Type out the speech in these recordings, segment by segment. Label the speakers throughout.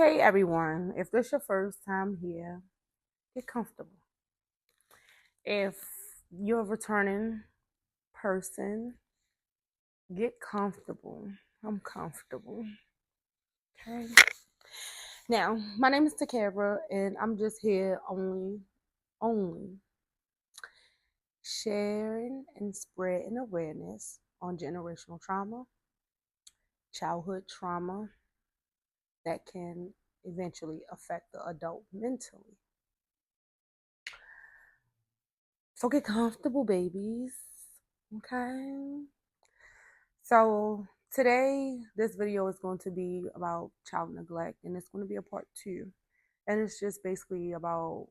Speaker 1: Hey everyone, if this your first time here, get comfortable. If you're a returning person, get comfortable. I'm comfortable. Okay. Now, my name is Takara and I'm just here only sharing and spreading awareness on generational trauma, childhood trauma that can eventually affect the adult mentally. So get comfortable, babies. Okay. So today, this video is going to be about child neglect, and it's going to be a part two. And it's just basically about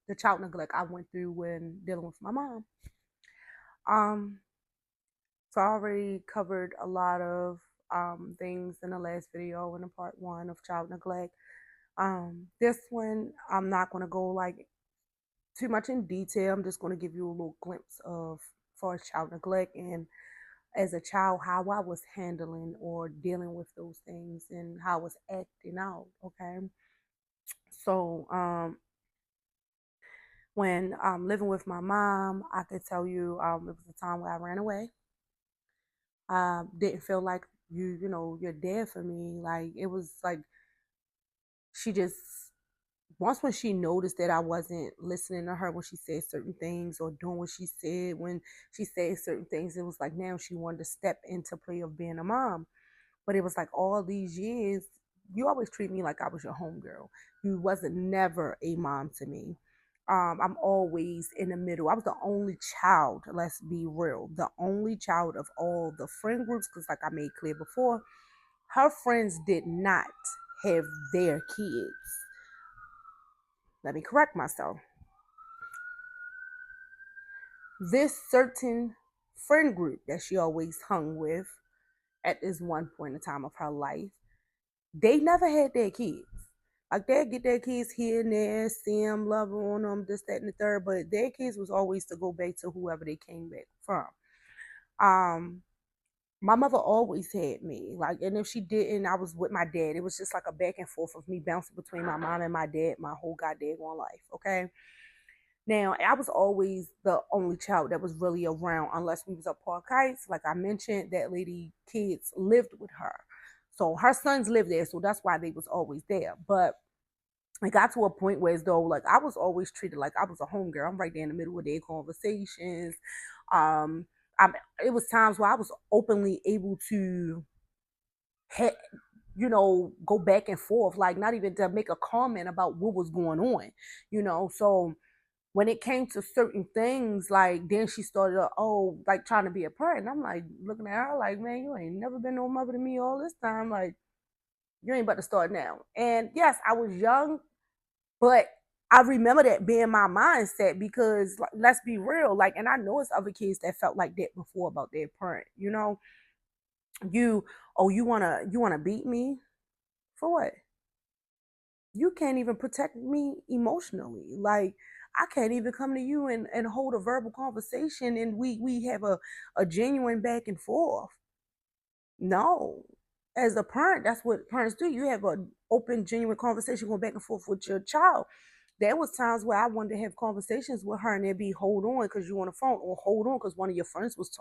Speaker 1: the child neglect I went through when dealing with my mom. Um, so I already covered a lot of things in the last video in the part one of child neglect. This one, I'm not going to go like too much in detail. I'm just going to give you a little glimpse of far as child neglect and as a child how I was handling or dealing with those things and how I was acting out. Okay. So when living with my mom, I could tell you it was a time where I ran away. Didn't feel like you're there for me. Like it was like she just once when she noticed that I wasn't listening to her when she said certain things or doing what she said when she said certain things, it was like now she wanted to step into play of being a mom. But it was like all these years, you always treat me like I was your homegirl. You wasn't never a mom to me. I'm always in the middle. I was the only child, let's be real, the only child of all the friend groups, because like I made clear before, her friends did not have their kids. Let me correct myself. This certain friend group that she always hung with at this one point in time of her life, they never had their kids. Like they get their kids here and there, see them, love on them, this, that, and the third. But their kids was always to go back to whoever they came back from. Um, my mother always had me. Like, and if she didn't, I was with my dad. It was just like a back and forth of me bouncing between my mom and my dad my whole goddamn life. Okay. Now, I was always the only child that was really around, unless we was at Park Heights. Like I mentioned, that lady kids lived with her. So her sons lived there, so that's why they was always there. But it got to a point where as though like I was always treated like I was a homegirl. I'm right there in the middle of their conversations. Um, it was times where I was openly able to, go back and forth, like not even to make a comment about what was going on. So when it came to certain things, like then she started, like trying to be a parent. And I'm like looking at her like, man, you ain't never been no mother to me all this time. Like you ain't about to start now. And yes, I was young, but I remember that being my mindset because like, let's be real, like, and I know it's other kids that felt like that before about their parent. You you wanna beat me for what? You can't even protect me emotionally. Like I can't even come to you and hold a verbal conversation and we have a genuine back and forth. No. As a parent, that's what parents do. You have an open, genuine conversation going back and forth with your child. There was times where I wanted to have conversations with her and there'd be hold on because you on the phone, or hold on because one of your friends was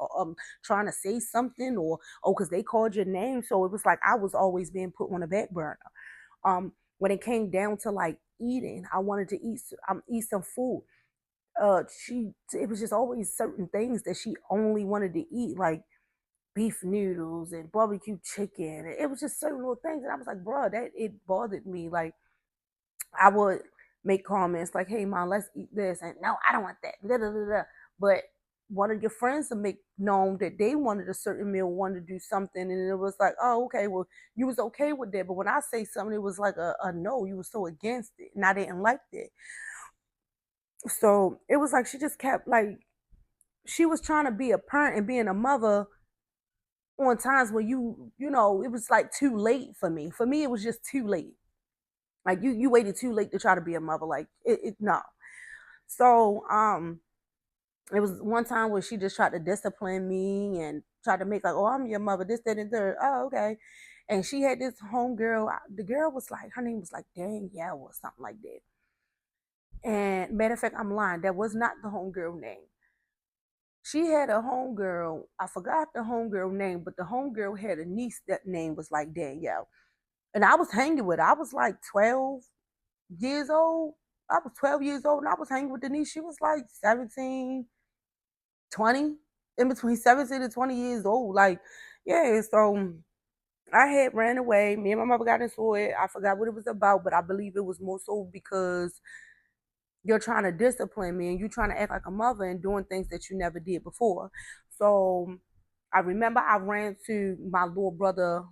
Speaker 1: trying to say something, or because they called your name. So it was like I was always being put on the back burner. When it came down to like eating, I wanted to eat some food. It was just always certain things that she only wanted to eat, like beef noodles and barbecue chicken. It was just certain little things, and I was like, bro, that it bothered me. Like I would make comments like, "Hey, mom, let's eat this," and no, I don't want that. Da, da, da, da. But one of your friends to make known that they wanted a certain meal, wanted to do something, and it was like, "Oh, okay, well, you was okay with that." But when I say something, it was like a no. You were so against it, and I didn't like that. So it was like she just kept like she was trying to be a parent and being a mother on times where it was like too late for me. For me, it was just too late. Like you waited too late to try to be a mother. Like it no. So it was one time where she just tried to discipline me and tried to make like, oh, I'm your mother, this, that, and third. Oh, okay. And she had this homegirl. The girl was like, her name was like Danielle or something like that. And matter of fact, I'm lying. That was not the homegirl name. She had a homegirl. I forgot the homegirl name, but the homegirl had a niece that name was like Danielle. And I was hanging with her. I was like 12 years old. I was 12 years old and I was hanging with Denise. She was like 17, 20, in between 17 and 20 years old. Like, yeah, so I had ran away. Me and my mother got into it. I forgot what it was about, but I believe it was more so because you're trying to discipline me and you're trying to act like a mother and doing things that you never did before. So I remember I ran to my little brother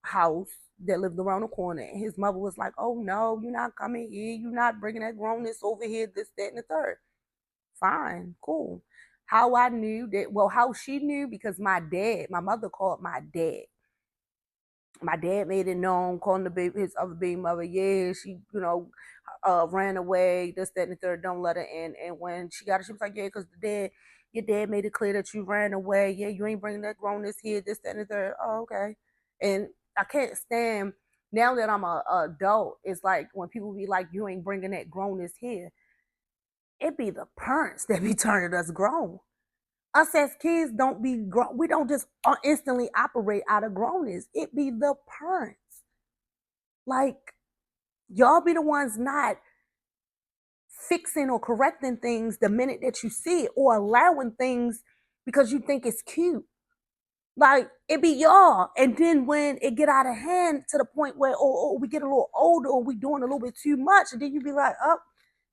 Speaker 1: house that lived around the corner and his mother was like, oh no, you're not coming here, you're not bringing that grownness over here, this, that, and the third. Fine, cool. How I knew that, well, how she knew, because my mother called my dad. My dad made it known, calling the baby, his other baby mother, yeah, she, ran away, this, that, and the third, don't let her in. And when she got it, she was like, yeah, because your dad made it clear that you ran away. Yeah, you ain't bringing that grownness here, this, that, and the third. Oh, okay. And I can't stand, now that I'm a adult, it's like when people be like, you ain't bringing that grownness here, it be the parents that be turning us grown. Us as kids don't be grown. We don't just instantly operate out of grownness. It be the parents. Like, y'all be the ones not fixing or correcting things the minute that you see it, or allowing things because you think it's cute. Like, it be y'all. And then when it get out of hand to the point where we get a little older or we doing a little bit too much, and then you be like, oh,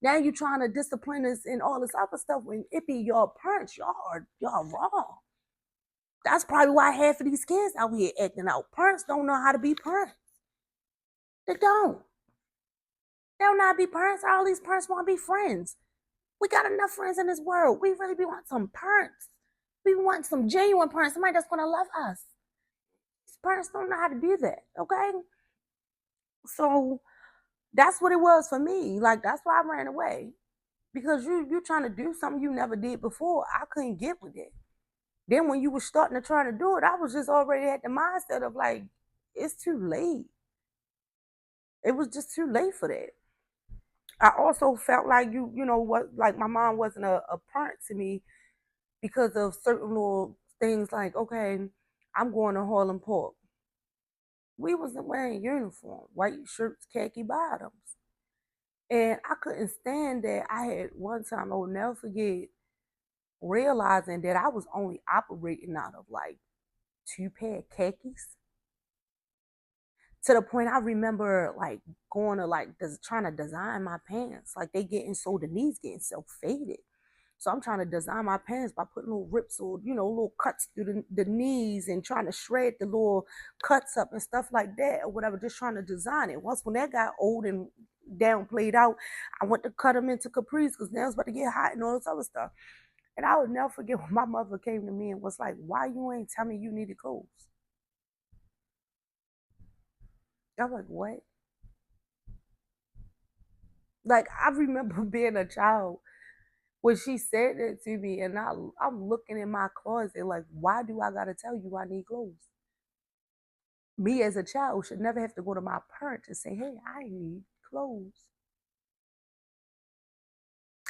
Speaker 1: now you trying to discipline us and all this other stuff. When it be your parents, y'all wrong. That's probably why half of these kids out here acting out. Parents don't know how to be parents. They don't. They don't know how to be parents. All these parents want to be friends. We got enough friends in this world. We really be want some parents. We want some genuine parents, somebody that's gonna love us. These parents don't know how to do that, okay? So that's what it was for me. Like, that's why I ran away. Because you trying to do something you never did before. I couldn't get with it. Then when you were starting to try to do it, I was just already at the mindset of like, it's too late. It was just too late for that. I also felt like you know what, like my mom wasn't a parent to me because of certain little things like, okay, I'm going to Harlem Park. We wasn't wearing uniform, white shirts, khaki bottoms. And I couldn't stand that. I had one time, I will never forget, realizing that I was only operating out of like two pair of khakis. To the point I remember like going to like trying to design my pants. Like they getting so, the knees getting so faded. So I'm trying to design my pants by putting little rips or, little cuts through the knees and trying to shred the little cuts up and stuff like that or whatever, just trying to design it. Once when that got old and down played out, I went to cut them into capris because now it's about to get hot and all this other stuff. And I would never forget when my mother came to me and was like, why you ain't tell me you needed clothes? I was like, what? Like, I remember being a child when she said that to me, and I'm looking in my closet like, why do I gotta tell you I need clothes? Me as a child should never have to go to my parent to say, hey, I need clothes.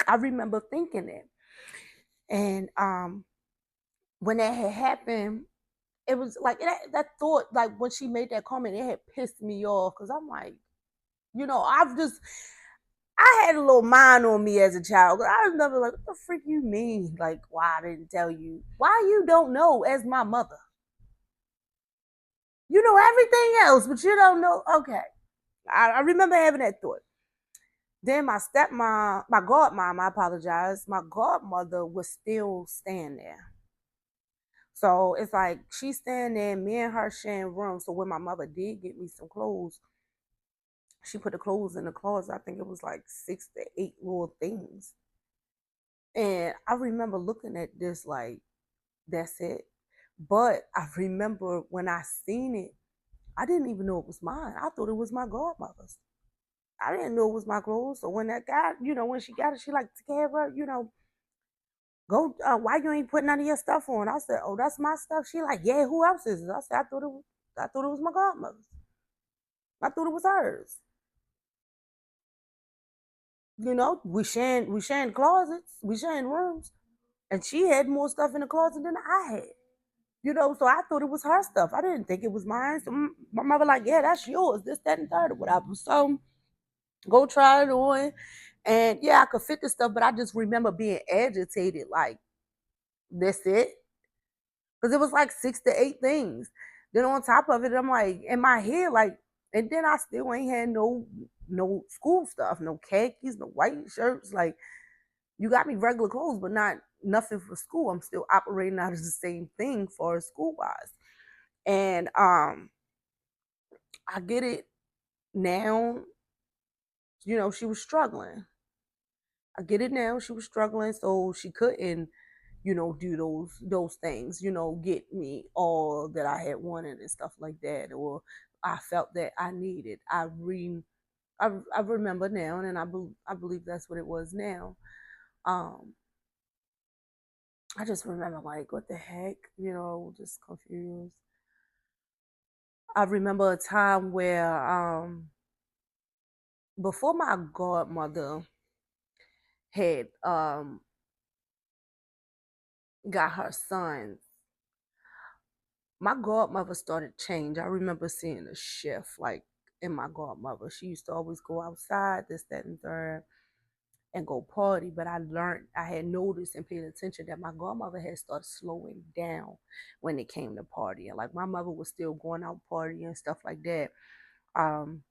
Speaker 1: I remember thinking that. And when that had happened, it was like that thought, like when she made that comment, it had pissed me off because I'm like, I had a little mind on me as a child. I was never like, what the freak you mean? Like, why I didn't tell you? Why you don't know as my mother? You know everything else, but you don't know. Okay. I remember having that thought. Then my stepmom, my godmom, I apologize, my godmother was still staying there. So it's like she's staying there, me and her sharing rooms. So when my mother did get me some clothes, she put the clothes in the closet. I think it was like 6 to 8 little things. And I remember looking at this like, that's it. But I remember when I seen it, I didn't even know it was mine. I thought it was my godmother's. I didn't know it was my clothes. So when that guy, when she got it, she like, take care of her, go, why you ain't putting none of your stuff on? I said, oh, that's my stuff. She like, yeah, who else is it? I said, I thought it was. I thought it was my godmother's. I thought it was hers. We sharing closets, we sharing rooms, and she had more stuff in the closet than I had. So I thought it was her stuff. I didn't think it was mine. So my mother like, yeah, that's yours, this, that, and third, or whatever. So go try it on. And yeah, I could fit the stuff, but I just remember being agitated, like, that's it. Because it was like 6 to 8 things. Then on top of it, I'm like, in my head, like, and then I still ain't had no school stuff, no khakis, no white shirts. Like, you got me regular clothes, but not nothing for school. I'm still operating out of the same thing for school wise. And I get it now. She was struggling. I get it now. She was struggling, so she couldn't, do those things. Get me all that I had wanted and stuff like that, or I felt that I needed. I remember now, and I believe that's what it was now. Um, I just remember like, what the heck, just confused. I remember a time where before my godmother had got her son, my godmother started change. I remember seeing a shift like in my godmother. She used to always go outside, this, that, and third, and go party. But I had noticed and paid attention that my godmother had started slowing down when it came to partying. Like my mother was still going out partying and stuff like that. Um,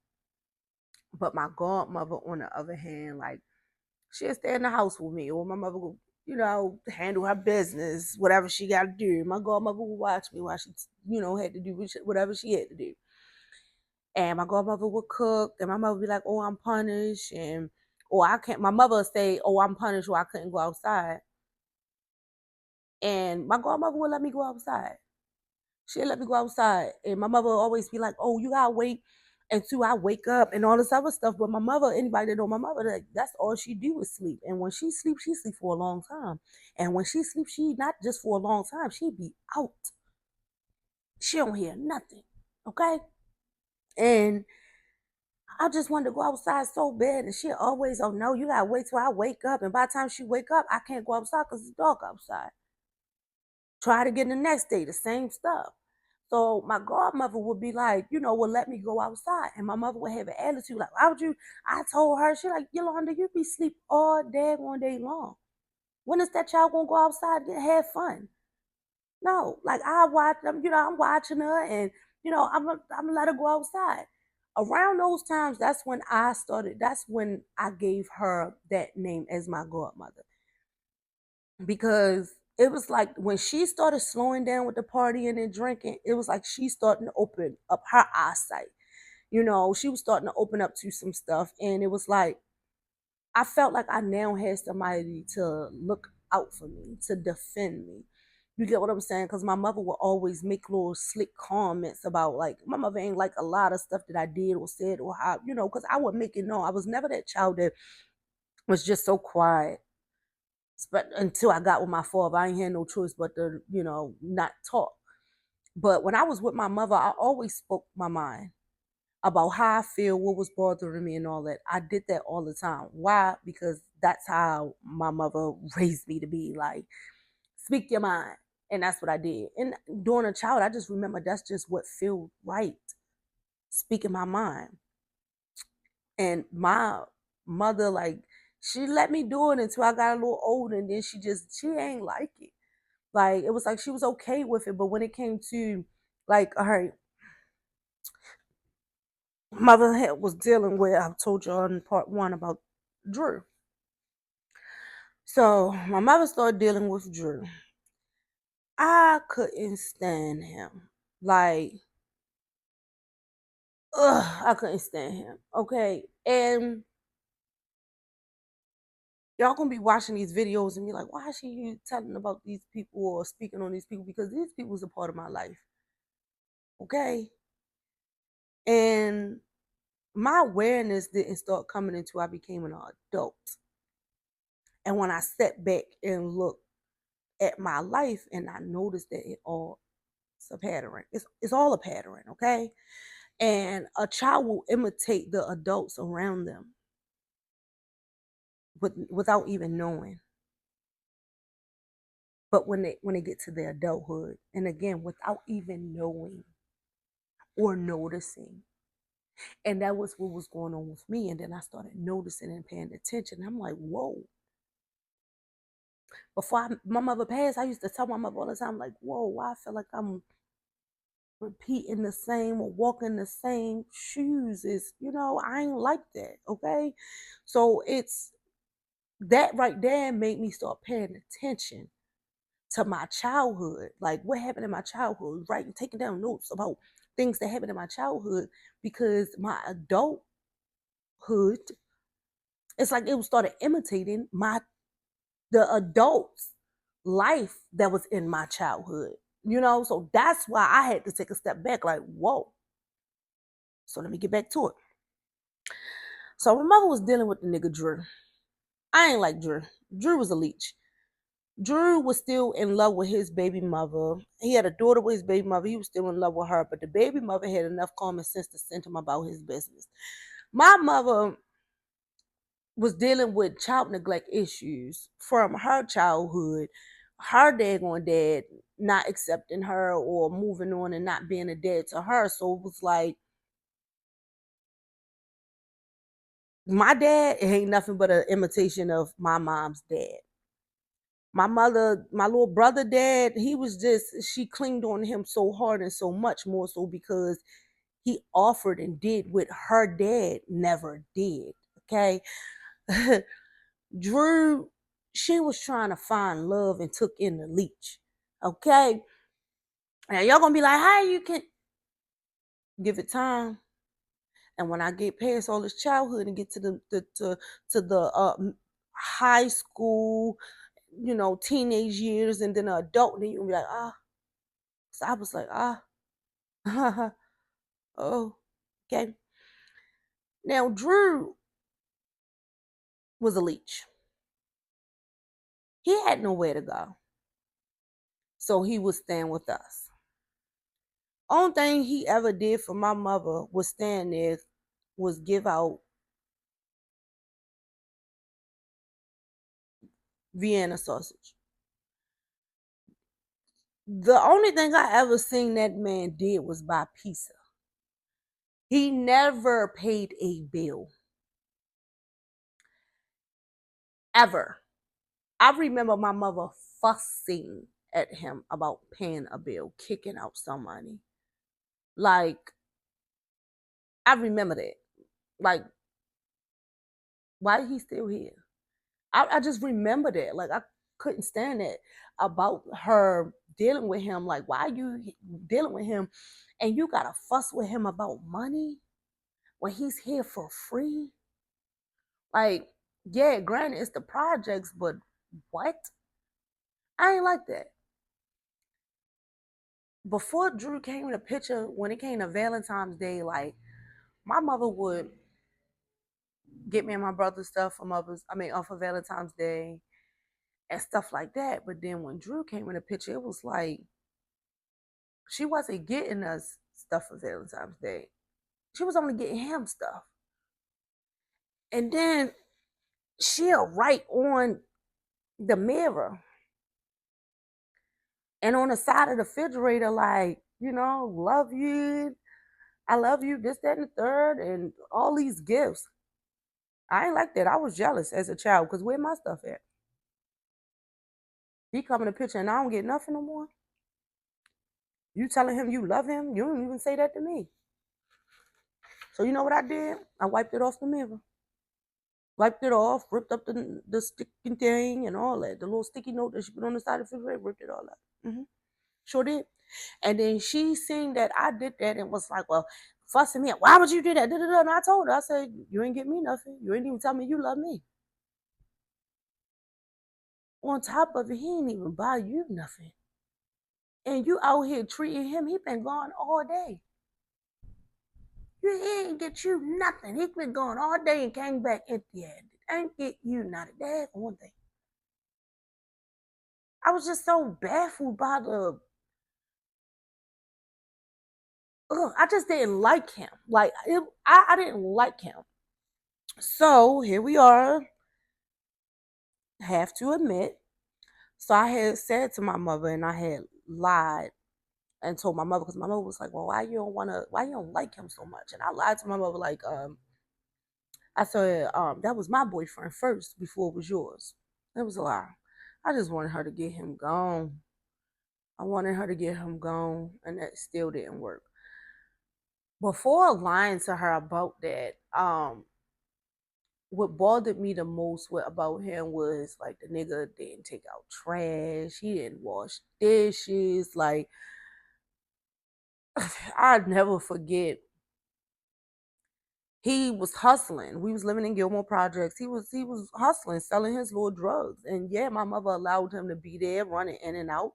Speaker 1: but my godmother, on the other hand, like she'll stay in the house with me, or my mother will, handle her business, whatever she got to do. My godmother would watch me while she, had to do whatever she had to do. And my godmother would cook, and my mother would be like, "Oh, I'm punished," or I can't. My mother would say, "Oh, I'm punished," or I couldn't go outside. And my godmother would let me go outside. She'd let me go outside, and my mother would always be like, "Oh, you gotta wait until I wake up and all this other stuff." But my mother, anybody that know my mother, like, that's all she do is sleep. And when she sleep for a long time. And when she sleeps, she not just for a long time. She be out. She don't hear nothing. Okay. And I just wanted to go outside so bad, and she always, "Oh no, you gotta wait till I wake up." And by the time she wake up, I can't go outside because it's dark outside. Try to get the next day, the same stuff. So my godmother would be like, well, let me go outside. And my mother would have an attitude like, "Why would you?" I told her, she like, "Yolanda, you be sleep all day, one day long. When is that child gonna go outside and have fun?" No, like I watch them, I'm watching her, and I'm gonna let her go outside. Around those times, that's when I gave her that name as my godmother. Because it was like when she started slowing down with the partying and drinking, it was like she starting to open up her eyesight. She was starting to open up to some stuff, and it was like I felt like I now had somebody to look out for me, to defend me. You get what I'm saying? Because my mother would always make little slick comments about, like, my mother ain't like a lot of stuff that I did or said, or how, because I would make it known. I was never that child that was just so quiet. But until I got with my father, I ain't had no choice but to, not talk. But when I was with my mother, I always spoke my mind about how I feel, what was bothering me, and all that. I did that all the time. Why? Because that's how my mother raised me to be. Like, speak your mind. And that's what I did. And during a child, I just remember that's just what felt right. Speaking my mind. And my mother, like, she let me do it until I got a little older, and then she ain't like it. Like, it was like she was okay with it, but when it came to, like, her mother was dealing with, I told you in part one about Drew. So my mother started dealing with Drew. I couldn't stand him. Like, I couldn't stand him. Okay. And y'all gonna be watching these videos and be like, why is she telling about these people or speaking on these people? Because these people was a part of my life. Okay. And my awareness didn't start coming until I became an adult. And when I sat back and looked at my life, and I noticed that it all It's a pattern. It's all a pattern, okay? And a child will imitate the adults around them without even knowing. But when they get to their adulthood, and again, without even knowing or noticing. And that was what was going on with me. And then I started noticing and paying attention. I'm like, whoa. My mother passed, I used to tell my mother all the time, like, whoa, why I feel like I'm repeating the same or walking the same shoes. I ain't like that. Okay. So it's that right there made me start paying attention to my childhood. Like what happened in my childhood, right? And taking down notes about things that happened in my childhood because my adulthood, it's like it started imitating the adults life that was in my childhood, so that's why I had to take a step back, like, whoa. So let me get back to it. So my mother was dealing with the nigga Drew. I ain't like Drew. Drew was a leech. Drew was still in love with his baby mother. He had a daughter with his baby mother. He was still in love with her, but the baby mother had enough common sense to send him about his business. My mother was dealing with child neglect issues from her childhood, her daggone dad not accepting her or moving on and not being a dad to her. So it was like, my dad ain't nothing but an imitation of my mom's dad. My little brother dad, she clinged on him so hard and so much more so because he offered and did what her dad never did. Okay. Drew, she was trying to find love and took in the leech. Okay. Now y'all gonna be like, how you can give it time? And when I get past all this childhood and get to the high school, teenage years, and then an adult, then you'll be like, ah. So I was like, ah, oh, okay. Now Drew was a leech. He had nowhere to go, so he was staying with us. Only thing he ever did for my mother was stand there, was give out Vienna sausage. The only thing I ever seen that man did was buy pizza. He never paid a bill. Ever. I remember my mother fussing at him about paying a bill, kicking out some money. Like, I remember that. Like, why is he still here? I just remember that. Like, I couldn't stand it about her dealing with him. Like, why are you dealing with him and you gotta fuss with him about money when he's here for free? Like, yeah, granted, it's the projects, but what? I ain't like that. Before Drew came in the picture, when it came to Valentine's Day, like, my mother would get me and my brother stuff for Valentine's Day and stuff like that. But then when Drew came in the picture, it was like she wasn't getting us stuff for Valentine's Day. She was only getting him stuff. And then she'll write on the mirror and on the side of the refrigerator, like, love you, I love you, this, that, and the third, and all these gifts. I ain't like that. I was jealous as a child because where my stuff at? He come in the picture and I don't get nothing no more. You telling him you love him? You don't even say that to me. So you know what I did? I wiped it off the mirror. Wiped it off, ripped up the sticky thing and all that. The little sticky note that she put on the side of the refrigerator, ripped it all out. Sure did. And then she seen that I did that and was like, well, fussing me up. Why would you do that? And I told her, I said, you ain't get me nothing. You ain't even tell me you love me. On top of it, he ain't even buy you nothing. And you out here treating him, he been gone all day. He ain't get you nothing. He been gone all day and came back empty-handed. Ain't get you not a dag one thing. I was just so baffled by I just didn't like him. Like I didn't like him. So here we are. Have to admit. So I had said to my mother, and I had lied and told my mother because my mother was like, "Well, why you don't like him so much?" And I lied to my mother like, I said, that was my boyfriend first before it was yours. It was a lie. I just wanted her to get him gone. I wanted her to get him gone, and that still didn't work. Before lying to her about that, what bothered me the most about him was like the nigga didn't take out trash, he didn't wash dishes. Like I'd never forget. He was hustling. We was living in Gilmore Projects. He was hustling, selling his little drugs. And yeah, my mother allowed him to be there, running in and out.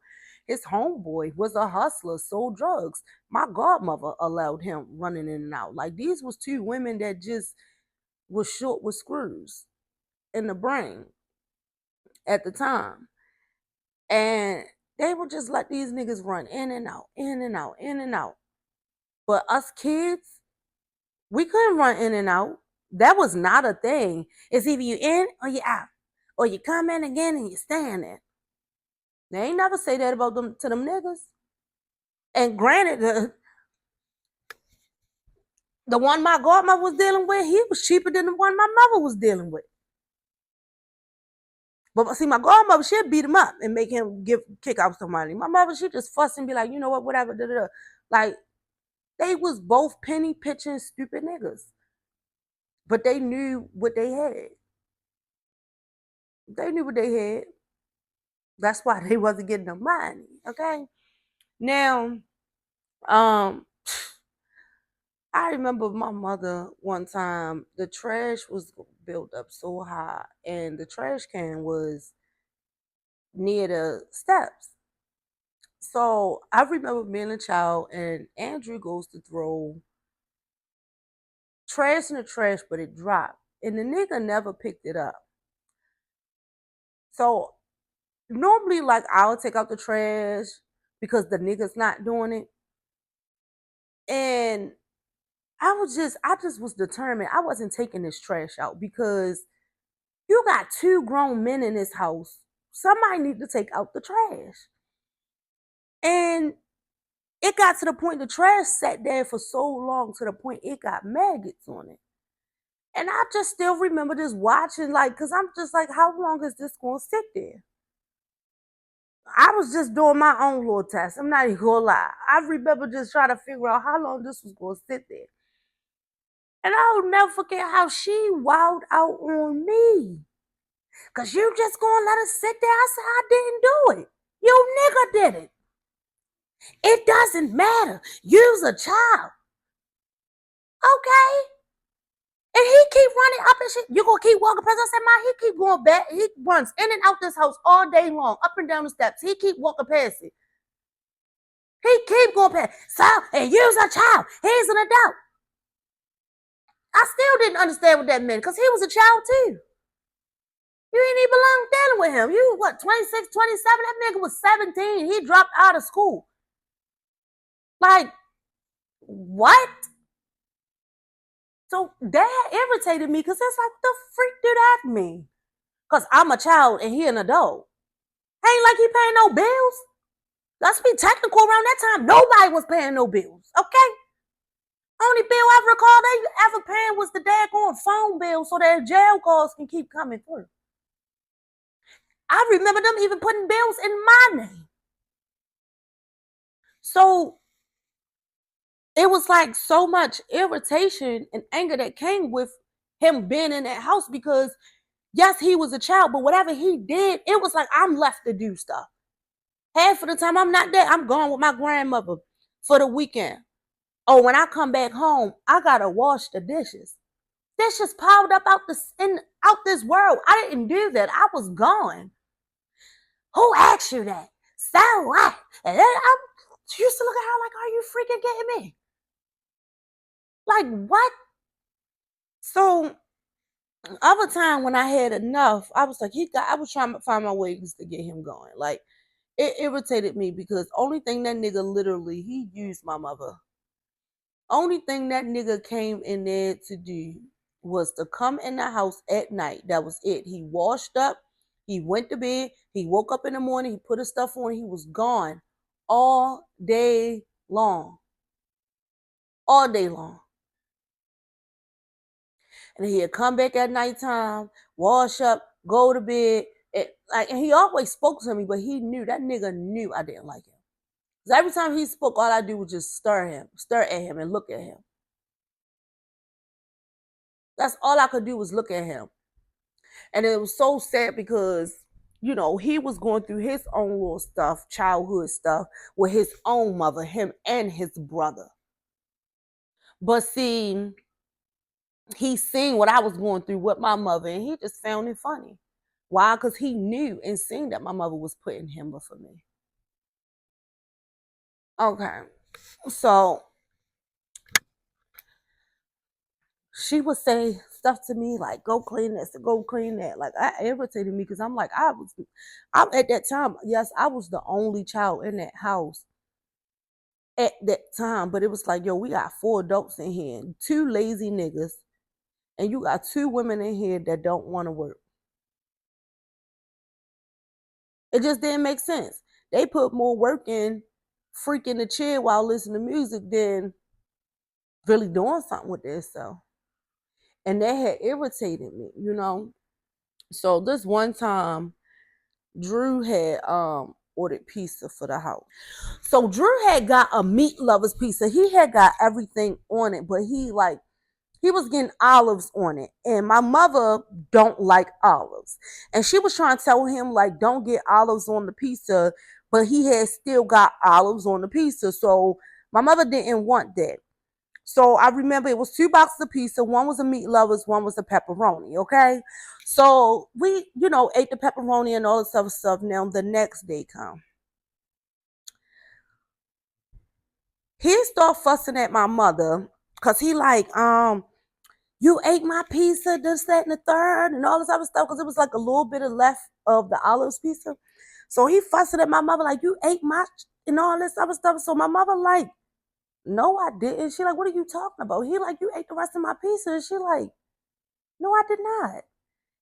Speaker 1: His homeboy was a hustler, sold drugs. My godmother allowed him running in and out. Like these was two women that just was short with screws in the brain at the time. And they would just let these niggas run in and out, in and out, in and out. But us kids, we couldn't run in and out. That was not a thing. It's either you in or you out. Or you come in again and you stand in. They ain't never say that about them to them niggas. And granted, the one my godmother was dealing with, he was cheaper than the one my mother was dealing with. But see, my godmother, she'd beat him up and make him kick out somebody. My mother, she just fuss and be like, you know what, whatever, da, da, da. Like, they was both penny pitching stupid niggas. But they knew what they had. They knew what they had. That's why they wasn't getting no money. Okay. Now, um, I remember my mother one time, the trash was built up so high and the trash can was near the steps. So I remember being a child and Andrew goes to throw trash in the trash, but it dropped. And the nigga never picked it up. So normally, like, I'll take out the trash because the nigga's not doing it. And I just was determined I wasn't taking this trash out because you got two grown men in this house. Somebody need to take out the trash. And it got to the point the trash sat there for so long to the point it got maggots on it. And I just still remember this watching, like, because I'm just like, how long is this going to sit there? I was just doing my own little test. I'm not even gonna lie. I remember just trying to figure out how long this was gonna sit there. And I'll never forget how she wowed out on me. Cause you just gonna let us sit there? I said, I didn't do it. You nigga did it. It doesn't matter. You's a child. Okay? And he keep running up and shit. You gonna keep walking past? I said, Ma, he keep going back. He runs in and out this house all day long, up and down the steps. He keep walking past it. He keep going past. So, and you's a child. He's an adult. I still didn't understand what that meant because he was a child too. You ain't even belong dealing with him. You what, 26, 27? That nigga was 17. He dropped out of school. Like, what? So that irritated me because it's like, the freak did that mean? Because I'm a child and he an adult. Ain't like he paying no bills. Let's be technical around that time. Nobody was paying no bills, okay? Only bill I recall they ever paying was the daggone phone bill so that jail calls can keep coming through. I remember them even putting bills in my name. So it was like so much irritation and anger that came with him being in that house because yes, he was a child, but whatever he did, it was like I'm left to do stuff. Half of the time I'm not there. I'm gone with my grandmother for the weekend. Oh, when I come back home, I gotta wash the dishes. Dishes piled up out this world. I didn't do that. I was gone. Who asked you that? So what? And then I used to look at her like, are you freaking getting me? Like, what? So, other time when I had enough, I was like, I was trying to find my ways to get him going. Like, it irritated me because only thing that nigga literally, he used my mother. Only thing that nigga came in there to do was to come in the house at night. That was it. He washed up, he went to bed, he woke up in the morning, he put his stuff on, he was gone all day long. All day long. And he'd come back at nighttime, wash up, go to bed. And he always spoke to me, but he knew, that nigga knew I didn't like him. Because every time he spoke, all I do was just stare at him and look at him. That's all I could do was look at him. And it was so sad because, you know, he was going through his own little stuff, childhood stuff, with his own mother, him and his brother. But see, he seen what I was going through with my mother and he just found it funny. Why? Because he knew and seen that my mother was putting him before me. Okay. So she would say stuff to me like, go clean this, go clean that. Like, I irritated me because I'm like, I'm at that time, yes, I was the only child in that house at that time. But it was like, yo, we got 4 adults in here, 2 lazy niggas, and you got 2 women in here that don't want to work. It just didn't make sense. They put more work in freaking the chair while listening to music than really doing something with themselves. And that had irritated me, you know. So this one time, Drew had ordered pizza for the house. So Drew had got a meat lovers pizza. He had got everything on it, but he was getting olives on it. And my mother don't like olives. And she was trying to tell him, like, don't get olives on the pizza, but he had still got olives on the pizza. So my mother didn't want that. So I remember it was 2 boxes of pizza. One was a meat lovers, one was a pepperoni. Okay. So we, you know, ate the pepperoni and all this other stuff. Now the next day come. He started fussing at my mother because he like, you ate my pizza, this, that, and the third, and all this other stuff, because it was like a little bit of left of the olives pizza. So he fussing at my mother, like, you ate my and all this other stuff. So my mother, like, no, I didn't. She like, what are you talking about? He like, you ate the rest of my pizza. And she like, no, I did not.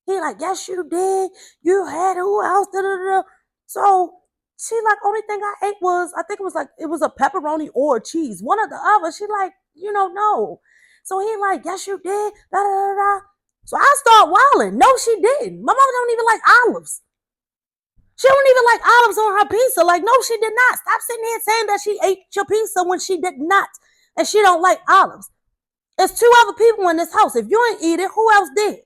Speaker 1: He like, yes, you did. You had who else? Da, da, da. So she like, only thing I ate was, I think it was like, it was a pepperoni or cheese, one or the other. She like, you know, no. So he like, yes, you did. Da, da, da, da. So I start wilding. No, she didn't. My mama don't even like olives. She don't even like olives on her pizza. Like, no, she did not. Stop sitting here saying that she ate your pizza when she did not. And she don't like olives. There's 2 other people in this house. If you ain't eat it, who else did?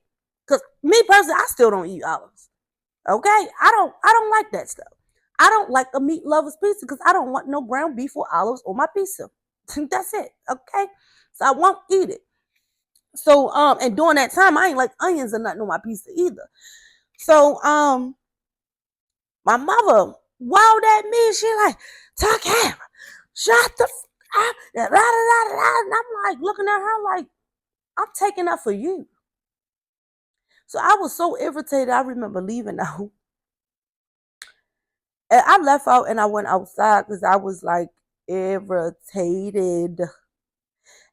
Speaker 1: Because me personally, I still don't eat olives. Okay? I don't like that stuff. I don't like a meat lover's pizza because I don't want no ground beef or olives on my pizza. That's it. Okay? So I won't eat it. So and during that time I ain't like onions or nothing on my pizza either. So my mother wowed at me. She like, Takara, shut the up. And I'm like looking at her like, I'm taking up for you. So I was so irritated. I remember leaving out. And I left out and I went outside because I was like irritated.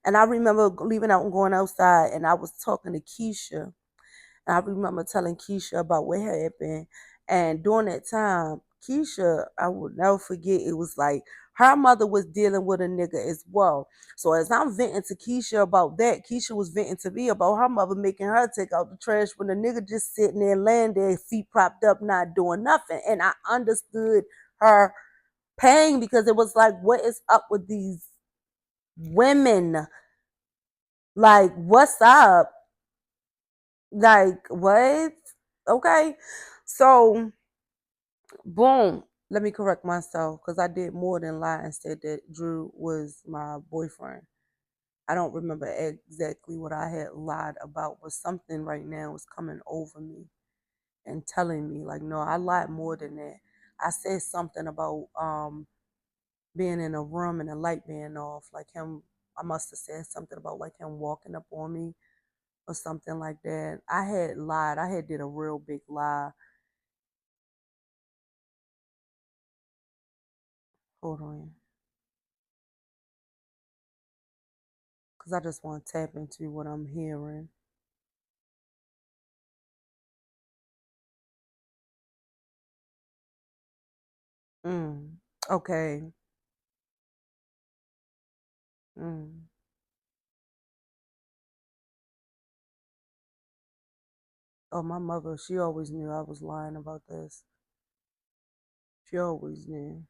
Speaker 1: And I remember leaving out and going outside and I was talking to Keisha. And I remember telling Keisha about what had happened. And during that time, Keisha, I would never forget, it was like her mother was dealing with a nigga as well. So as I'm venting to Keisha about that, Keisha was venting to me about her mother making her take out the trash when the nigga just sitting there laying there, feet propped up, not doing nothing. And I understood her pain because it was like, what is up with these women? Like, what's up? Like, what? Okay. So, boom. Let me correct myself because I did more than lie and said that Drew was my boyfriend. I don't remember exactly what I had lied about, but something right now is coming over me and telling me, like, no, I lied more than that. I said something about being in a room and the light being off, like him. I must have said something about like him walking up on me or something like that. I had lied. I had did a real big lie. Hold on. because I just want to tap into what I'm hearing. Mm. Okay. Mm. Oh, my mother, she always knew I was lying about this. She always knew.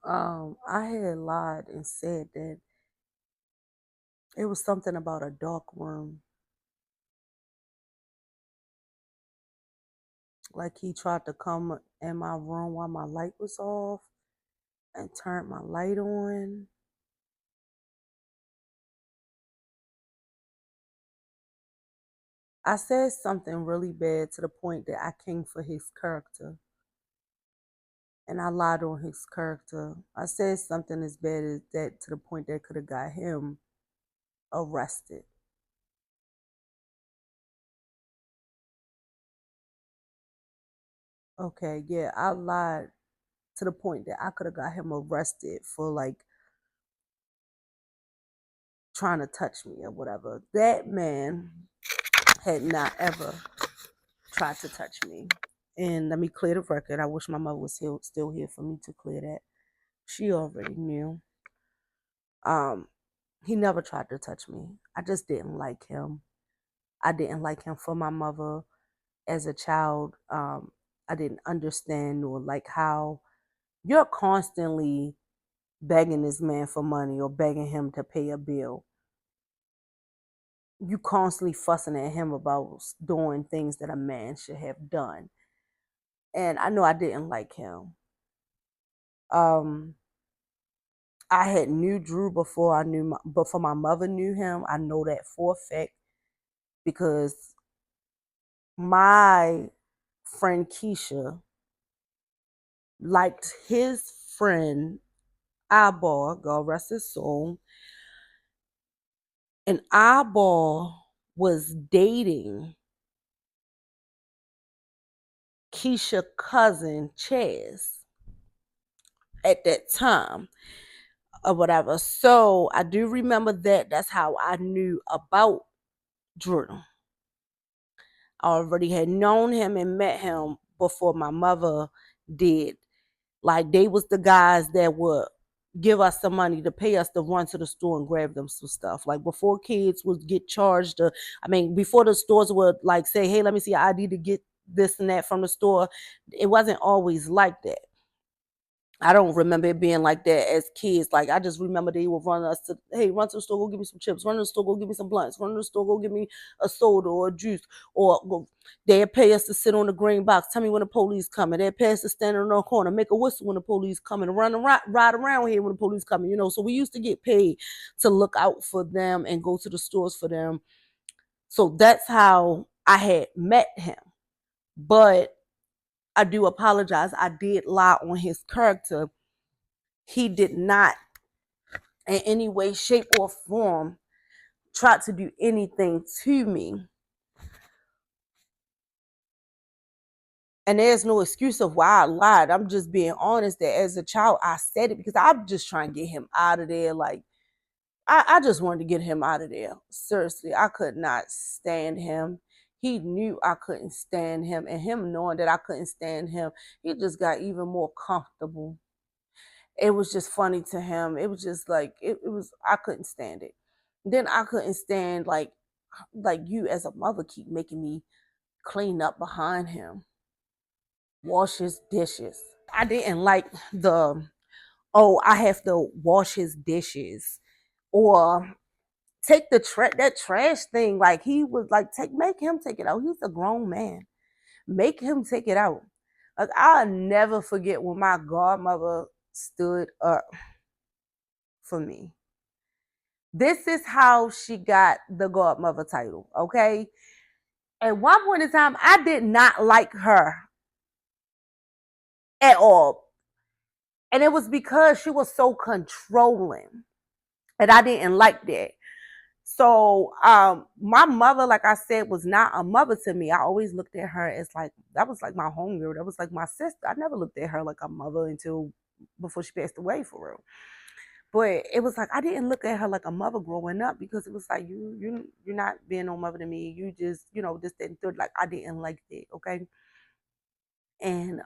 Speaker 1: I had lied and said that it was something about a dark room. Like he tried to come in my room while my light was off and turned my light on. I said something really bad to the point that I came for his character. And I lied on his character. I said something as bad as that to the point that could have got him arrested. Okay, yeah, I lied to the point that I could have got him arrested for like trying to touch me or whatever. That man had not ever tried to touch me. And let me clear the record. I wish my mother was still here for me to clear that. She already knew. Um, he never tried to touch me. I just didn't like him. I didn't like him for my mother as a child. I didn't understand or like how you're constantly begging this man for money or begging him to pay a bill. You constantly fussing at him about doing things that a man should have done. And I know I didn't like him. Um, I had knew Drew before my mother knew him. I know that for a fact because my friend Keisha liked his friend Eyeball, God rest his soul, and Eyeball was dating Keisha cousin Chaz at that time or whatever. So I do remember that. That's how I knew about Drew. I already had known him and met him before my mother did. Like they was the guys that would give us some money to pay us to run to the store and grab them some stuff. Like before kids would get charged, before the stores would like say, "Hey, let me see your ID to get this and that from the store." It wasn't always like that. I don't remember it being like that as kids. Like I just remember they would run us to, hey, run to the store, go give me some chips. Run to the store, go give me some blunts. Run to the store, go give me a soda or a juice. Or go, they'd pay us to sit on the green box. Tell me when the police coming. They'd pay us to stand in the corner, make a whistle when the police coming, run and ride around here when the police coming. So we used to get paid to look out for them and go to the stores for them. So that's how I had met him. But I do apologize. I did lie on his character. He did not in any way, shape, or form try to do anything to me. And there's no excuse of why I lied. I'm just being honest that as a child, I said it because I'm just trying to get him out of there. Like, I just wanted to get him out of there. Seriously, I could not stand him. He knew I couldn't stand him. And him knowing that I couldn't stand him, he just got even more comfortable. It was just funny to him. It was just like, it was, I couldn't stand it. Then I couldn't stand like you as a mother keep making me clean up behind him, wash his dishes. I didn't like the, oh, I have to wash his dishes or take that trash thing. Like he was like, make him take it out. He's a grown man. Make him take it out. Like I'll never forget when my godmother stood up for me. This is how she got the godmother title, okay? At one point in time, I did not like her at all. And it was because she was so controlling. And I didn't like that. So my mother, like I said, was not a mother to me. I always looked at her as like that was like my homegirl. That was like my sister. I never looked at her like a mother until before she passed away for real. But it was like I didn't look at her like a mother growing up because it was like you're not being no mother to me. You just, this that, and third. Like I didn't like that, okay? And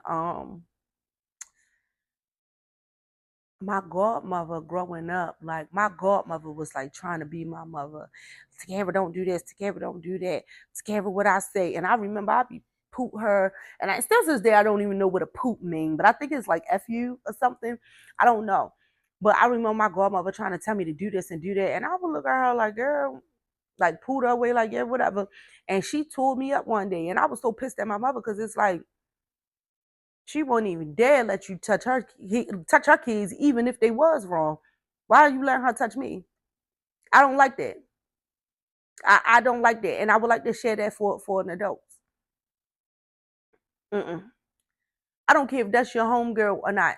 Speaker 1: my godmother growing up, like my godmother was like trying to be my mother. Takara, don't do this. Takara, don't do that. Takara, what I say. And I remember I be poop her, and I still to this day I don't even know what a poop mean, but I think it's like fu or something. I don't know. But I remember my godmother trying to tell me to do this and do that, and I would look at her like, girl, like pulled her away, like, yeah, whatever. And she told me up one day, and I was so pissed at my mother because it's like she won't even dare let you touch her kids, even if they was wrong. Why are you letting her touch me? I don't like that. I don't like that, and I would like to share that for an adult. Mm-mm. I don't care if that's your homegirl or not.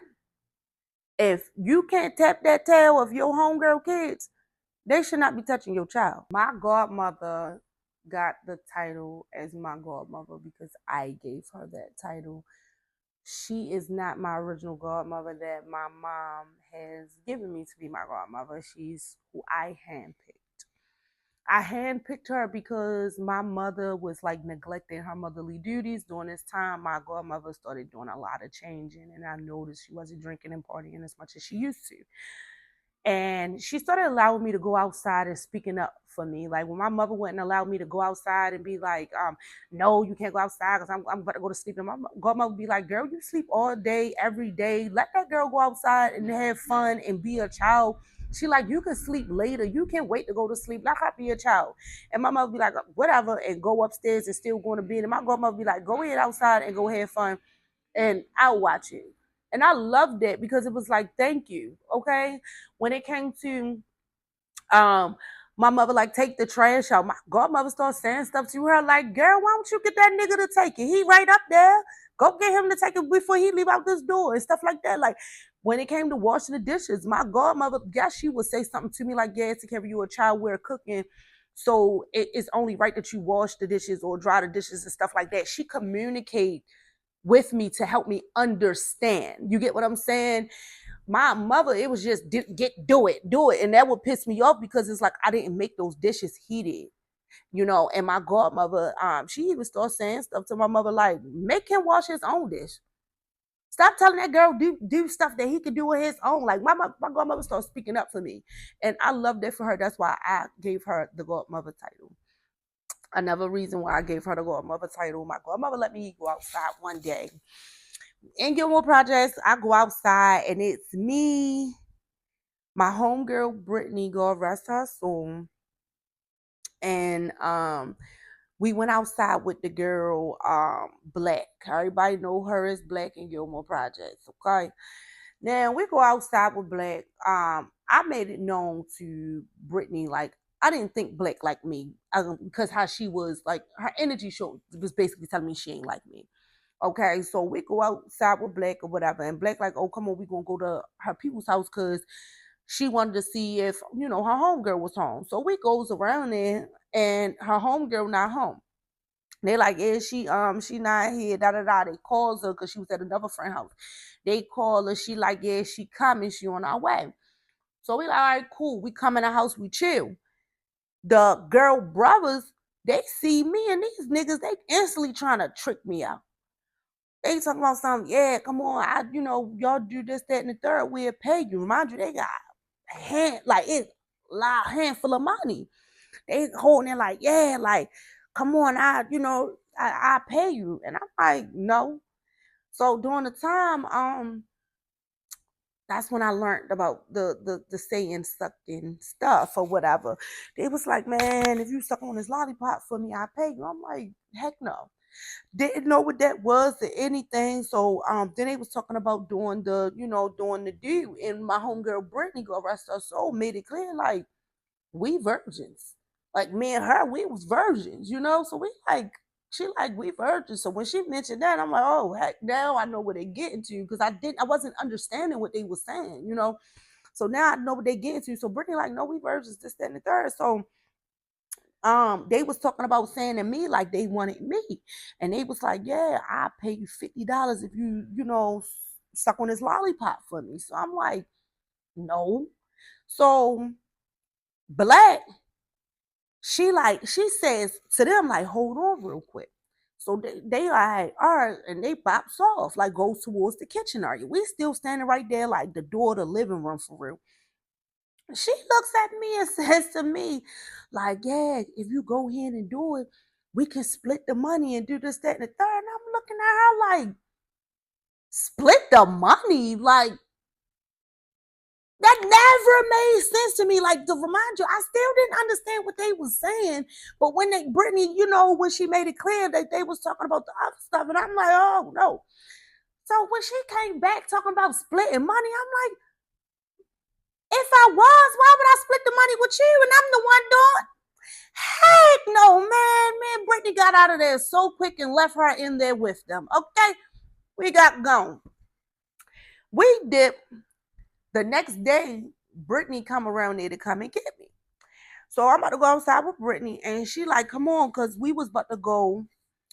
Speaker 1: If you can't tap that tail of your homegirl kids, they should not be touching your child. My godmother got the title as my godmother because I gave her that title. She is not my original godmother that my mom has given me to be my godmother. She's who I handpicked. I handpicked her because my mother was like neglecting her motherly duties during this time. My godmother started doing a lot of changing, and I noticed she wasn't drinking and partying as much as she used to. And she started allowing me to go outside and speaking up for me. Like when my mother wouldn't allow me to go outside and be like, no, you can't go outside because I'm about to go to sleep. And my godmother would be like, girl, you sleep all day, every day. Let that girl go outside and have fun and be a child. She like, you can sleep later. You can't wait to go to sleep. Let her be a child. And my mother would be like, whatever, and go upstairs and still going to bed. And my godmother would be like, go ahead outside and go have fun and I'll watch it. And I loved it because it was like, thank you. Okay. When it came to um my mother like take the trash out, my godmother started saying stuff to her like, girl, why don't you get that nigga to take it? He right up there. Go get him to take it before he leave out this door and stuff like that. Like when it came to washing the dishes, my godmother, guess she would say something to me like, yeah, to care of you a child, we're cooking. So it's only right that you wash the dishes or dry the dishes and stuff like that. She communicate with me to help me understand. You get what I'm saying? My mother, it was just do it. And that would piss me off because it's like I didn't make those dishes, he did. And my godmother, she even started saying stuff to my mother like, make him wash his own dish. Stop telling that girl do stuff that he could do on his own. Like my godmother started speaking up for me. And I loved that for her. That's why I gave her the godmother title. Another reason why I gave her the godmother title, my godmother let me go outside one day. In Gilmore Projects, I go outside and it's me, my homegirl Brittany, God rest her soul, and we went outside with the girl Black. Everybody know her as Black in Gilmore Projects. Okay. Now we go outside with Black. I made it known to Brittany like I didn't think Black like me because how she was like her energy show was basically telling me she ain't like me. Okay, so we go outside with Black or whatever, and Black like, oh come on, we gonna go to her people's house because she wanted to see if her homegirl was home. So we goes around there, and her homegirl not home. They like, yeah, she not here, da da da. They calls her because she was at another friend house. They call her, she like, yeah, she coming, she on our way. So we like, all right, cool. We come in the house, we chill. The girl brothers, they see me and these niggas, they instantly trying to trick me out. They talking about something, yeah, come on, y'all do this, that, and the third, we'll pay you. Remind you, they got a hand, like it's a handful of money. They holding it like, yeah, like, come on, I pay you. And I'm like, no. So during the time, that's when I learned about the saying sucking stuff or whatever. They was like, man, if you suck on this lollipop for me, I pay you. I'm like, heck no. Didn't know what that was or anything. So then they was talking about doing the deal. And my homegirl Brittany, go rest her soul, made it clear like we virgins. Like me and her, we was virgins. So we like she like we virgins. So when she mentioned that, I'm like, oh heck, now I know what they getting to because I wasn't understanding what they was saying. So now I know what they getting to. So Brittany like, no, we virgins, this, that, and the third. So they was talking about saying to me like they wanted me, and they was like, yeah, I'll pay you $50 if you suck on this lollipop for me. So I'm like, no. So Black, she says to them, like, hold on real quick. So they are like, all right, and they bops off, like goes towards the kitchen area. We still standing right there, like the door of the living room for real. She looks at me and says to me, like, yeah, if you go ahead and do it, we can split the money and do this, that, and the third. And I'm looking at her like, split the money? Like, that never made sense to me. Like, to remind you, I still didn't understand what they were saying. But when Brittany, when she made it clear that they was talking about the other stuff, and I'm like, oh no. So when she came back talking about splitting money, I'm like, if I was, why would I split the money with you? And I'm the one doing. Heck no, man. Brittany got out of there so quick and left her in there with them. Okay, we got gone. We dipped. The next day, Brittany come around there to come and get me. So I'm about to go outside with Brittany, and she like, come on, cause we was about to go.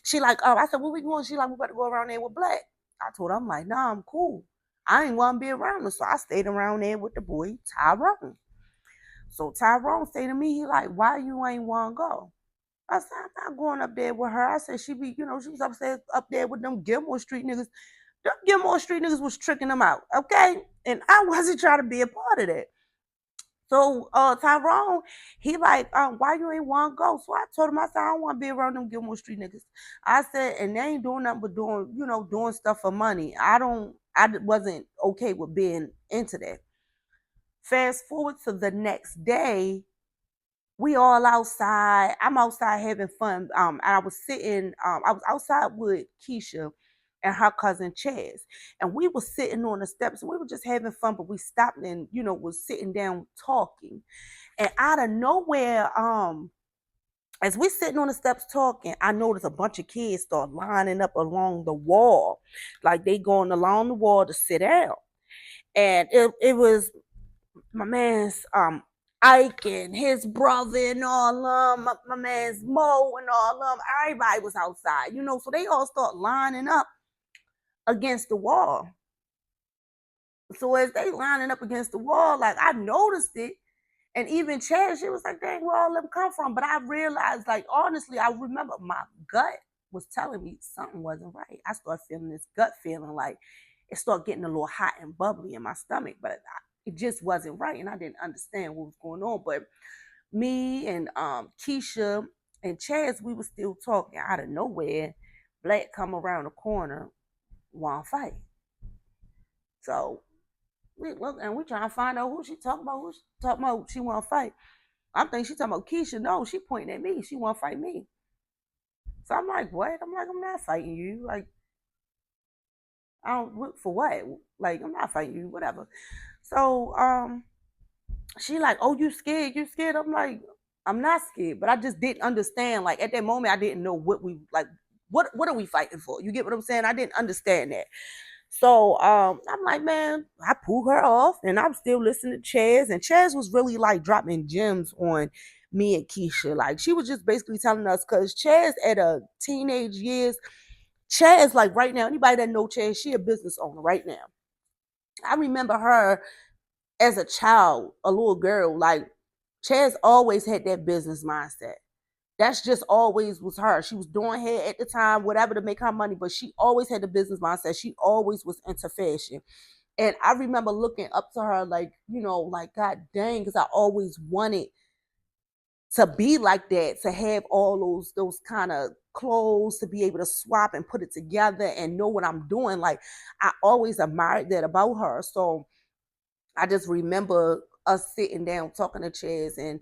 Speaker 1: She like, I said, where we going? She like, we about to go around there with Black. I told her, I'm like, nah, I'm cool. I ain't want to be around her, so I stayed around there with the boy Tyrone. So Tyrone say to me, he like, why you ain't want to go? I said, I'm not going up there with her. I said, she was upstairs up there with them Gilmore Street niggas. Them Gilmore Street niggas was tricking them out, okay? And I wasn't trying to be a part of that. So Tyrone, he like, why you ain't want to go? So I told him, I said, I don't want to be around them Gilmore Street niggas. I said, and they ain't doing nothing but doing stuff for money. I wasn't okay with being into that. Fast forward to the next day, we all outside. I'm outside having fun. And I was outside with Keisha and her cousin Chaz. And we were sitting on the steps and we were just having fun, but we stopped and, was sitting down talking. And out of nowhere, as we sitting on the steps talking, I noticed a bunch of kids start lining up along the wall, like they going along the wall to sit down. And it was my man's Ike and his brother and all them, my man's Mo and all them. Everybody was outside, so they all start lining up against the wall. So as they lining up against the wall, like I noticed it, and even Chad, she was like, dang, where all them come from? But I realized, like, honestly, I remember my gut was telling me something wasn't right. I started feeling this gut feeling like it started getting a little hot and bubbly in my stomach, but it just wasn't right. And I didn't understand what was going on. But me and Keisha and Chaz, we were still talking out of nowhere. Black come around the corner, want to fight. So we look and we trying to find out who she talking about. Who she talking about? She want to fight. I'm thinking she talking about Keisha. No, she pointing at me. She want to fight me. So I'm like, what? I'm like, I'm not fighting you. Like, I don't for what? Like, I'm not fighting you. Whatever. So she like, oh, you scared? You scared? I'm like, I'm not scared, but I just didn't understand. Like at that moment, I didn't know what we like. What are we fighting for? You get what I'm saying? I didn't understand that. So I'm like, man, I pulled her off and I'm still listening to Chaz. And Chaz was really like dropping gems on me and Keisha. Like she was just basically telling us because Chaz at a teenage years, Chaz, like right now, anybody that know Chaz, she a business owner right now. I remember her as a child, a little girl, like Chaz always had that business mindset. That's just always was her. She was doing hair at the time, whatever to make her money, but she always had the business mindset. She always was into fashion. And I remember looking up to her like, like God dang, because I always wanted to be like that, to have all those kind of clothes, to be able to swap and put it together and know what I'm doing. Like I always admired that about her. So I just remember us sitting down talking to Chaz, and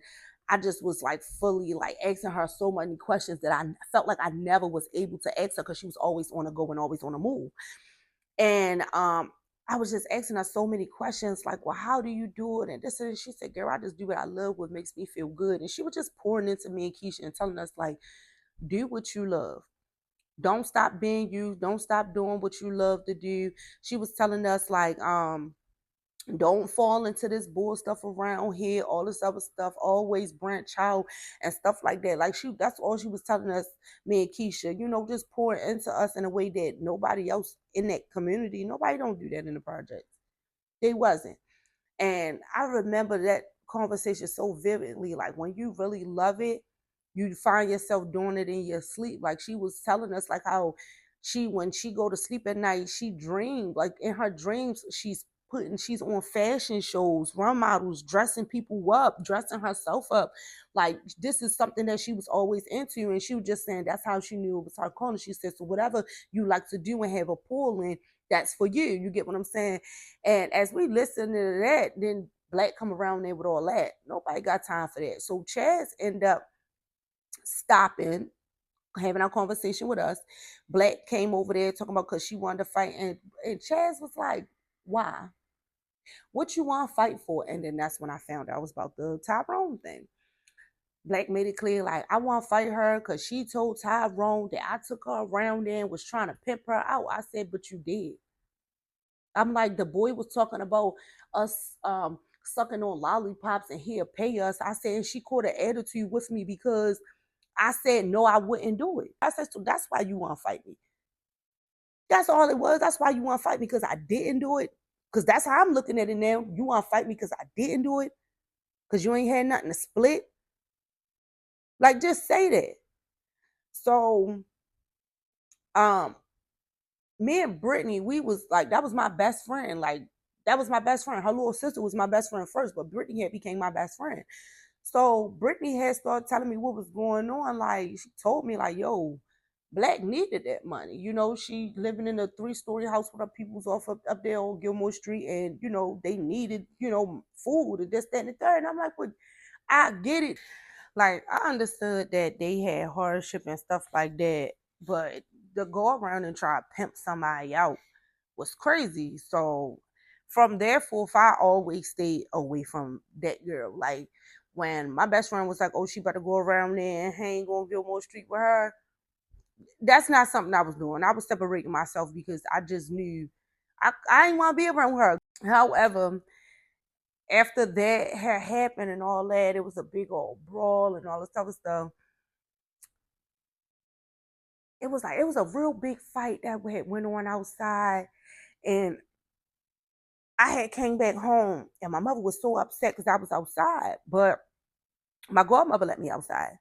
Speaker 1: I just was like fully like asking her so many questions that I felt like I never was able to ask her because she was always on the go and always on the move. And I was just asking her so many questions like, well, how do you do it? And this and she said, girl, I just do what I love, what makes me feel good. And she was just pouring into me and Keisha and telling us like, do what you love. Don't stop being you. Don't stop doing what you love to do. She was telling us like, don't fall into this bull stuff around here, all this other stuff, always branch out and stuff like that. Like that's all she was telling us, me and Keisha, just pour into us in a way that nobody else in that community, nobody don't do that in the projects. They wasn't. And I remember that conversation so vividly. Like when you really love it, you find yourself doing it in your sleep. Like she was telling us like how when she go to sleep at night, she dreamed like in her dreams she's on fashion shows, run models, dressing people up, dressing herself up. Like this is something that she was always into, and she was just saying that's how she knew it was her calling. She said, so whatever you like to do and have a pull in, that's for you. You get what I'm saying? And as we listen to that, then Black come around there with all that. Nobody got time for that. So Chaz ended up stopping, having our conversation with us. Black came over there talking about because she wanted to fight, and Chaz was like, "Why? What you want to fight for?" And then that's when I found out it was about the Tyrone thing. Black made it clear, like, I want to fight her because she told Tyrone that I took her around there and was trying to pimp her out. I said, but you did. I'm like, the boy was talking about us sucking on lollipops and he'll pay us. I said, and she caught an attitude with me because I said, no, I wouldn't do it. I said, so that's why you want to fight me. That's all it was. That's why you want to fight me because I didn't do it. Because that's how I'm looking at it now. You want to fight me because I didn't do it? Because you ain't had nothing to split? Like, just say that. So, um, me and Brittany, we was like, that was my best friend. Like, that was my best friend. Her little sister was my best friend first, but Brittany had became my best friend. So Brittany had started telling me what was going on. Like she told me, like, yo, Black needed that money. You know, she living in a 3-story house with her peoples up there on Gilmore Street, and they needed, food and this, that, and the third. And I'm like, well, I get it. Like I understood that they had hardship and stuff like that, but to go around and try to pimp somebody out was crazy. So from there forth, I always stayed away from that girl. Like when my best friend was like, "Oh, she better go around there and hang on Gilmore Street with her," that's not something I was doing. I was separating myself because I just knew I didn't want to be around her. However, after that had happened and all that, it was a big old brawl and all this other stuff. It was a real big fight that had went on outside, and I had came back home, and my mother was so upset because I was outside, but my godmother let me outside.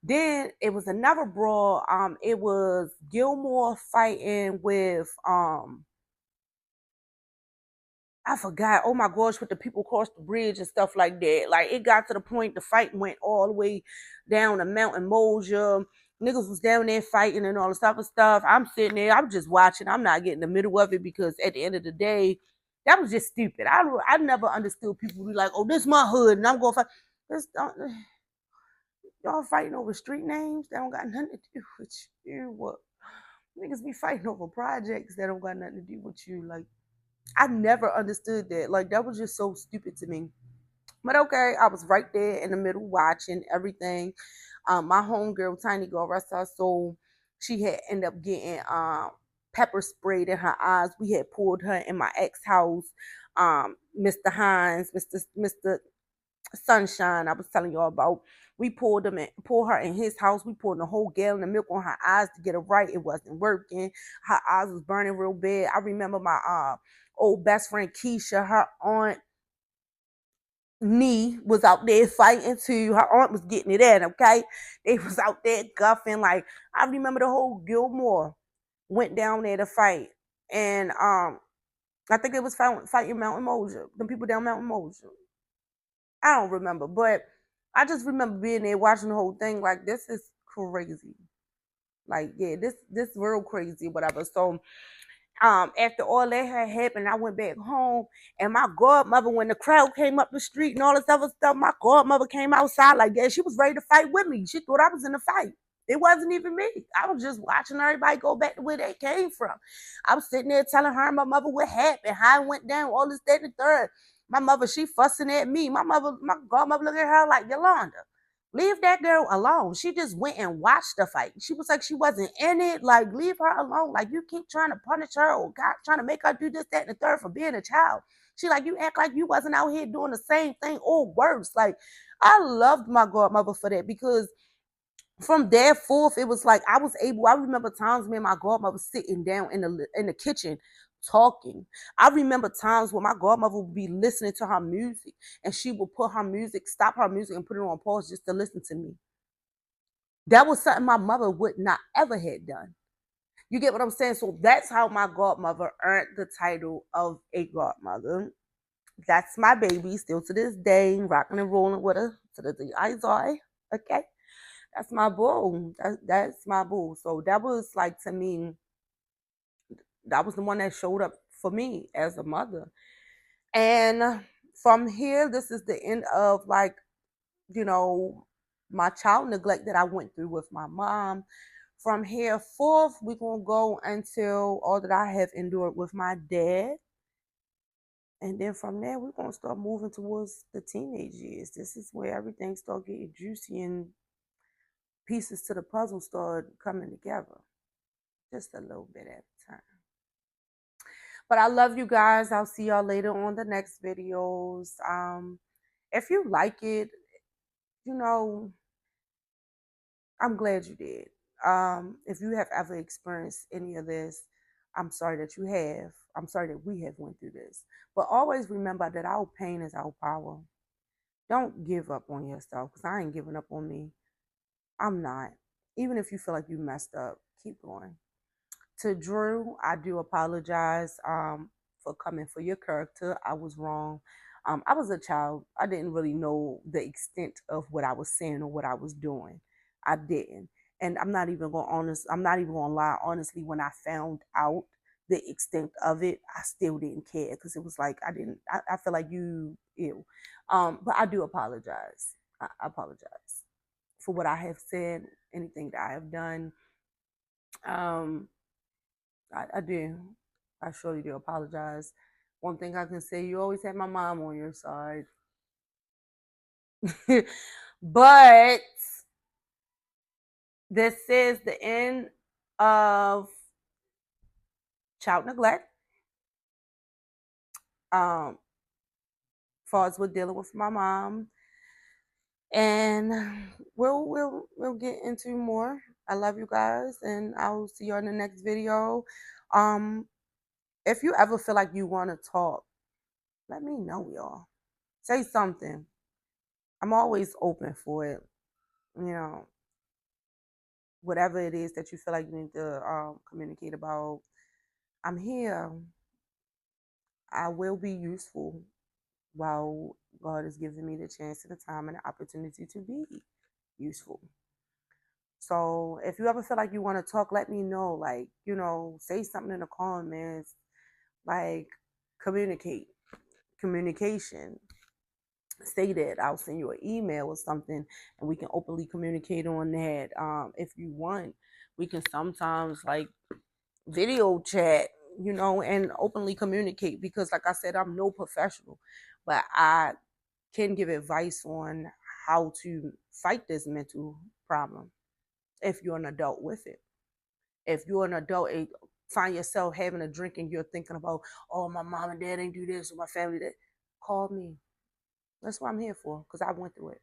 Speaker 1: Then it was another brawl. It was Gilmore fighting with I forgot. Oh my gosh, with the people across the bridge and stuff like that. Like it got to the point the fight went all the way down to Mountain Mosier. Niggas was down there fighting and all this type of stuff. I'm sitting there, I'm just watching. I'm not getting in the middle of it because at the end of the day, that was just stupid. I never understood people be like, oh, this is my hood and I'm going to fight. This don't, y'all fighting over street names that don't got nothing to do with you. What? Niggas be fighting over projects that don't got nothing to do with you. Like, I never understood that. Like that was just so stupid to me. But okay, I was right there in the middle watching everything. My homegirl, Tiny Girl, rest her soul, she had ended up getting pepper sprayed in her eyes. We had pulled her in my ex house. Mr. Hines, Mr. Sunshine, I was telling y'all about. We pulled her in his house. We poured a whole gallon of milk on her eyes to get her right. It wasn't working. Her eyes was burning real bad. I remember my old best friend Keisha, her aunt Nee was out there fighting too. Her aunt was getting it in, okay? They was out there guffing. Like I remember the whole Gilmore went down there to fight. And I think it was fighting Mountain Mosier. The people down Mountain Mosier. I don't remember, but I just remember being there watching the whole thing. Like this is crazy. Like yeah, this real crazy, whatever. So after all that had happened, I went back home, and my godmother, when the crowd came up the street and all this other stuff, my godmother came outside like that. She was ready to fight with me. She thought I was in a fight. It wasn't even me. I was just watching everybody go back to where they came from. I was sitting there telling her and my mother what happened, how it went down, all this, that, and the third. My mother, she fussing at me. My godmother looked at her like, Yolanda, leave that girl alone. She just went and watched the fight. She was like, she wasn't in it. Like, leave her alone. Like, you keep trying to punish her or God trying to make her do this, that, and the third for being a child. She like, you act like you wasn't out here doing the same thing or worse. Like, I loved my godmother for that because from there forth, it was like I was able. I remember times me and my godmother sitting down in the kitchen talking. I remember times when my godmother would be listening to her music and she would stop her music and put it on pause just to listen to me. That was something my mother would not ever had done. You get what I'm saying? So that's how my godmother earned the title of a godmother. That's my baby, still to this day, rocking and rolling with her to the eyes eye. Okay, that's my boo. That's my boo. So that was like, to me, that was the one that showed up for me as a mother. And from here, this is the end of, like, you know, my child neglect that I went through with my mom. From here forth, we're gonna go until all that I have endured with my dad. And then from there, we're gonna start moving towards the teenage years. This is where everything start getting juicy and pieces to the puzzle start coming together. Just a little bit at a time. But I love you guys. I'll see y'all later on the next videos. If you like it, you know, I'm glad you did. If you have ever experienced any of this, I'm sorry that you have. I'm sorry that we have went through this. But always remember that our pain is our power. Don't give up on yourself, because I ain't giving up on me. I'm not. Even if you feel like you messed up, keep going. To Drew, I do apologize for coming for your character. I was wrong. I was a child. I didn't really know the extent of what I was saying or what I was doing. I didn't. And I'm not even gonna lie, honestly, when I found out the extent of it, I still didn't care, because it was like I feel like you ew. But I do apologize. I apologize for what I have said, anything that I have done. Um I do. I surely do apologize. One thing I can say, you always had my mom on your side. But this is the end of child neglect. Um, far as we're dealing with my mom. And we'll get into more. I love you guys, and I'll see you on the next video. Um, if you ever feel like you want to talk, let me know, y'all. Say something. I'm always open for it. You know, whatever it is that you feel like you need to communicate about, I'm here. I will be useful while God is giving me the chance and the time and the opportunity to be useful. So if you ever feel like you want to talk, let me know. Like, say something in the comments. Like, communicate. Communication. Say that. I'll send you an email or something, and we can openly communicate on that. If you want, we can sometimes, like, video chat, and openly communicate, because, like I said, I'm no professional, but I can give advice on how to fight this mental problem if you're an adult with it. If you're an adult and find yourself having a drink and you're thinking about, oh, my mom and dad ain't do this, or my family that, call me. That's what I'm here for, because I went through it.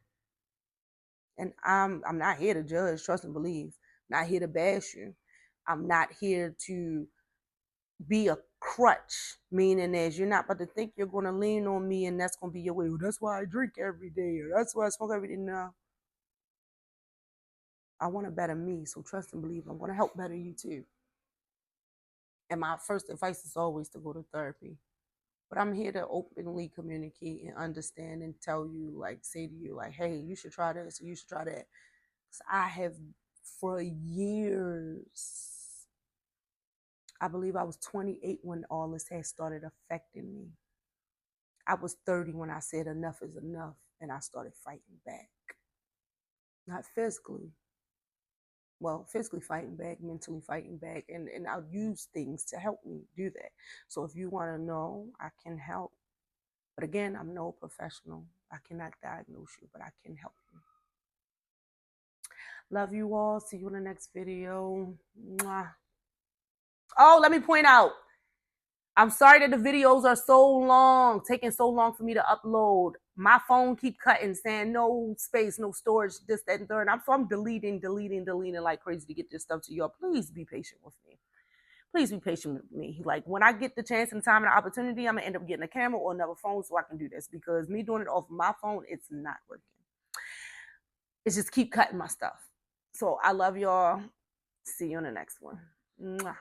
Speaker 1: And I'm not here to judge, trust and believe. I'm not here to bash you. I'm not here to be a crutch, meaning as you're not about to think you're going to lean on me and that's going to be your way. Well, that's why I drink every day, or that's why I smoke every day. No, I want to better me, so trust and believe I'm going to help better you too. And my first advice is always to go to therapy. But I'm here to openly communicate and understand and tell you, like, say to you, like, hey, you should try this or you should try that. Because I have, for years, I believe I was 28 when all this had started affecting me. I was 30 when I said enough is enough, and I started fighting back. Not physically. Well, physically fighting back, mentally fighting back, and I'll use things to help me do that. So if you want to know, I can help. But again, I'm no professional. I cannot diagnose you, but I can help you. Love you all. See you in the next video. Mwah. Oh, let me point out, I'm sorry that the videos are so long, taking so long for me to upload. My phone keep cutting, saying no space, no storage, this, that, and third. I'm deleting like crazy to get this stuff to y'all. Please be patient with me. please be patient with me. Like when I get the chance and time and the opportunity, I'm gonna end up getting a camera or another phone so I can do this, because me doing it off my phone, it's not working. It's just keep cutting my stuff. So I love y'all. See you on the next one. Mwah.